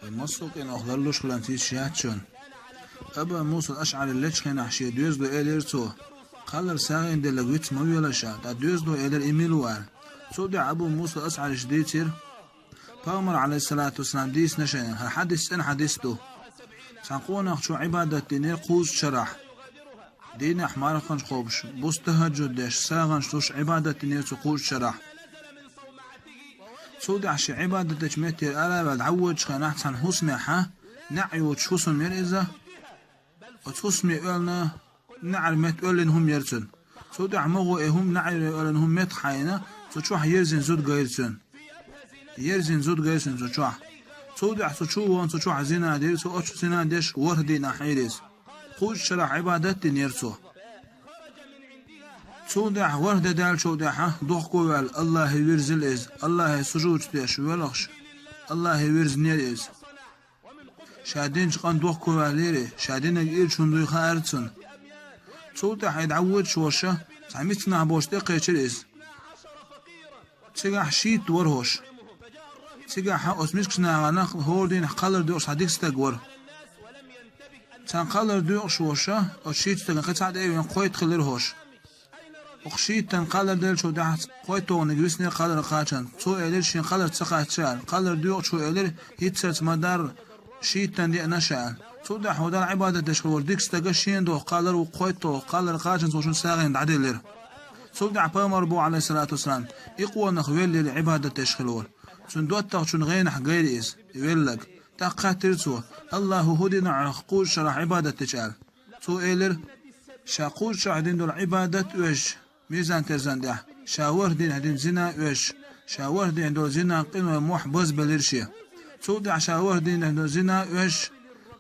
المصق إن أخلالوش خلانتي شياتشون أبا موسى الأشعري الليش خين أحشي دوز دو إلير تو قالر ساغين دي لغويت مويولا شا دا دوز دو إلير إيميلوال سودع أبو موسى الأشعري شديتير بامر عليه الصلاة والسلام ديس نشين هالحديث إن حديث دو سنقونا شو عبادة دينير قوز شرح دين أحمر خنش خوبش بوس تهجد ديش ساغنش توش عبادة دينير قوز شرح سودع شي عبادة تجميتير ألا بعد عوج خان أحسن حسمي حا نعيو تشوسن مرئزة وتحسمي أولنا نعلمت أولنهم يرسن سودع مغو إهم نعلم أولنهم متحينا سوچوح يرزن زود غيرسن يرزن زود غيرسن سوچوح سودع سوچوان سوچوح زنا دير سو أش زنا ديش وردين أحيرس خوش شرح عبادت نيرسو سودع ورد دال سودع دوخ قوال الله يرزل إز الله سجود ديش ولخش الله يرز نير إز شادين شقان دوخ قواليري شادين إير شندوي خارتسن سودع يدعود شوشة سعميتنا بوش دقيقة إز تيجح شيت ورهوش تيجح أسميش كنا غناق هوردين قلر دوش هديك ستجور تان قلر دوش وشة أو شيت تجن قطعة أيوة قويت خلرهوش وخشيت تان قلر دل شو ده قويت تو نجلسني قلر قاچن تو إلير شين قلر تسقطشان قلر دوش شو إلير يتسرت مدار شيت تان دي نشأ تو ده هذا العبادة دشخل ديك ستجشين دو قلر وقويت تو قلر قاچن توشون ساغين عدلير سودع بامر بو عليه الصلاة والسلام يقوى نخويل للعبادة تشخلول سندوت تغشون غينح غير إس يقول تقاتلسو الله هدينا عقول شرح عبادة تشال سو إيلر شاقول شعدين دول عبادة وش ميزان ترزان ده شاور دين هدين زنا وش شاور دين دول زنا قنوة موح بوز بليرشي سودع شاور دين دول زنا وش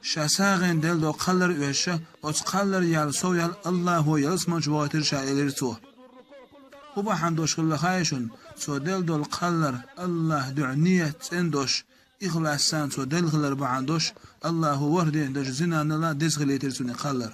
شاساغين دل دو قلر وش وتقلر يالسو يال الله هو يلسمان جواتر شائلر تو وبا حندوش خلا خايشون سو دل دول قلر الله دعنية اندوش إخلاصان سو دل خلر بعندوش الله وردي عندوش زنا نلا ديس خليتر سوني قلر